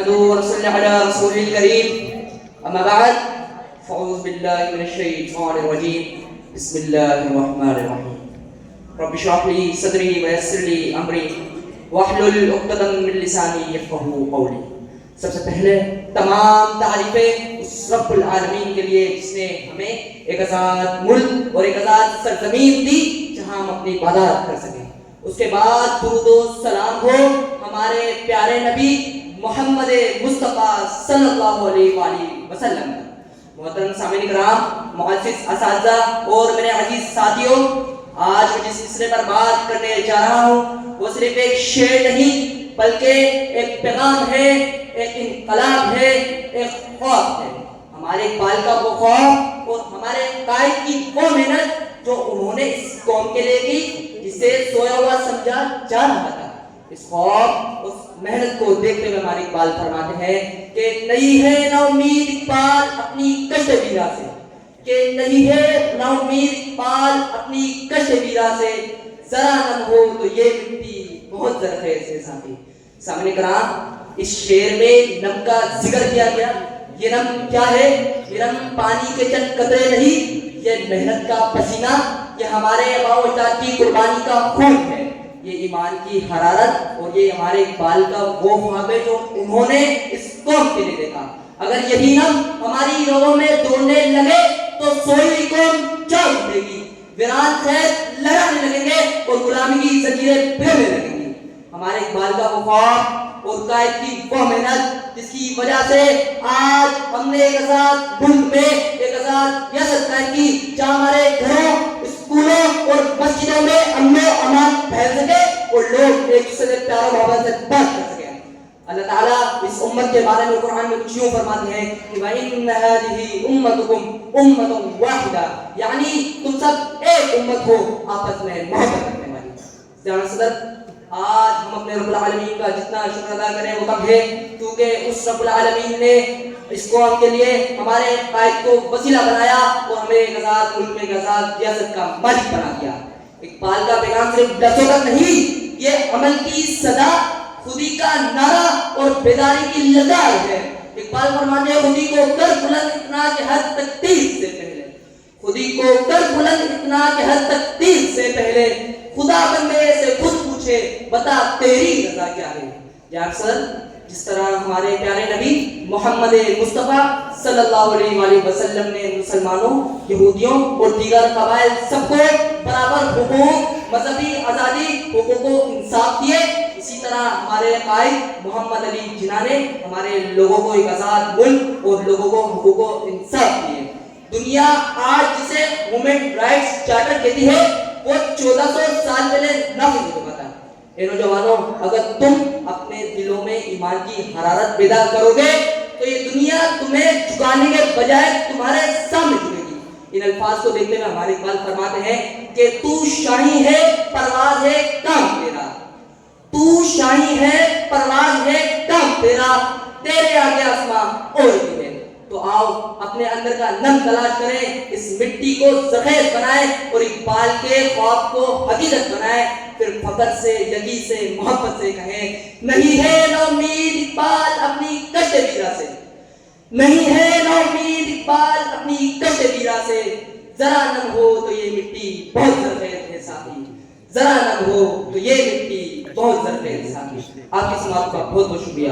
ونصلي على رسول الكريم أما بعد فأعوذ بالله من الشيطان الرجيم بسم الله الرحمن الرحيم رب اشرح لي صدري ويسر لي أمري واحلل عقدة من لساني يفقهوا قولي. سب سے پہلے تمام تعریفیں اس رب العالمین کے لیے جس نے ہمیں ایک آزاد ملک اور ایک آزاد سرزمین دی جہاں ہم اپنی عبادت کر سکیں. اس کے بعد درود و سلام ہو ہمارے پیارے نبی محمد مصطفیٰ صلی اللہ علیہ وآلہ وسلم. محترم سامعین کرام، معزز اساتذہ اور میرے عزیز ساتھیوں، آج میں جس سلسلے پر بات کرنے جا رہا ہوں وہ صرف ایک شعر نہیں بلکہ ایک پیغام ہے، ایک انقلاب ہے، ایک خوف ہے. ہمارے اقبال کا وہ خوف اور ہمارے قائد کی وہ محنت جو انہوں نے اس قوم کے لیے کی جسے سویا ہوا سمجھا جا رہا تھا. اس خوف، اس محنت کو دیکھتے ہوئے ہمارے اقبال فرماتے ہیں کہ نہیں ہے نا امید اقبال اپنی کشت ویرا سے، کہ نہیں ہے نا امید اقبال اپنی کشت ویرا سے، ذرا نم ہو تو یہ مٹی بہت زرخیز ہے. سامنے کرام، اس شعر میں نم کا ذکر کیا گیا. یہ نم کیا ہے؟ یہ نم پانی کے چند قطرے نہیں، یہ محنت کا پسینہ، یہ ہمارے آباء و اجداد کی قربانی کا خون ہے، یہ ایمان کی حرارت اور یہ ہمارے اقبال کا وہ خواب ہے جو انہوں نے اس قوم کے لیے دیکھا. اگر یہی نم ہماری رگوں میں دوڑنے لگے تو سوئی ہوئی قوم جاگ اٹھے گی، ویران خیز لہرانے لگیں گے اور غلامی کی زنجیریں پھیرنے لگیں گی. ہمارے اقبال کا وہ خواب اور قائد کی وہ محنت جس کی وجہ سے آج ہم نے ایک آزاد ملک میں ایک آزاد ریاست قائم کی جہاں ہمارے گھروں، اسکولوں اور مسجدوں میں امن و امان پھیل سکے اور لوگ ایک دوسرے سے پیار و محبت سے بات کر سکیں. اللہ تعالیٰ اس امت کے بارے میں قرآن میں کچھ یوں فرماتے ہیں کہ وَإِنَّ هَذِهِ أُمَّتُكُمْ أُمَّةٌ وَاحِدَةٌ، یعنی تم سب ایک امت ہو آپس میں محبت کرنے والی. جناب صدر، آج ہم اپنے رب العالمین کا جتنا شکر ادا کریں وہ کم ہے، کیونکہ اس رب العالمین نے اس قوم کے لیے ہمارے قائد کو وسیلہ بنایا اور ہمیں ایک آزاد ملک میں ایک آزاد ریاست کا مالک بنا دیا. اقبال کا پیغام صرف لفظوں تک نہیں، یہ عمل کی صدا، خودی کا نعرہ اور بیداری کی للکار ہے. اقبال فرماتے ہیں خودی کو کر بلند اتنا کہ حد تک تیر سے پہلے، خودی کو کر بلند اتنا کہ حد تک تیر سے پہلے خدا بندے سے خود پوچھے بتا تیری رضا کیا ہے. یا اکثر جس طرح ہمارے پیارے نبی محمد مصطفیٰ صلی اللہ علیہ وآلہ وسلم نے مسلمانوں، یہودیوں اور دیگر قبائل سب کو برابر حقوق، مذہبی آزادی، حقوق و انصاف دیے، اسی طرح ہمارے قائد محمد علی جناح نے ہمارے لوگوں کو ایک آزاد ملک اور لوگوں کو حقوق و انصاف دیے. دنیا آج جسے ہیومن رائٹس چارٹر کہتی ہے وہ 1400 سال پہلے نافذ ہو چکا تھا. اے نوجوانوں، اگر تم اپنے دلوں میں ایمان کی حرارت پیدا کرو گے تو یہ دنیا تمہیں جھکانے کے بجائے تمہارے سامنے جھکے گی. ان الفاظ کو دیکھتے ہوئے ہمارے اقبال فرماتے ہیں کہ تو شاہی ہے پرواز ہے کام تیرا، تو شاہی ہے پرواز ہے کام تیرا، تیرے آگے آسماں اور بھی ہے. تو آؤ اپنے اندر کا نم تلاش کریں، اس مٹی کو زرخیز بنائیں اور اقبال کے خواب کو حقیقت بنائیں. پھر فخر سے، یقین سے، محبت سے کہیں نہیں ہے نا امید اقبال اپنی کشت ویرا سے، نہیں ہے نا امید اقبال اپنی کشت ویرا سے، ذرا نم ہو تو یہ مٹی بہت زرخیز ہے ساتھی، ذرا نم ہو تو یہ مٹی بہت زرخیز ہے ساتھی. آپ کی سماعت کا بہت بہت شکریہ.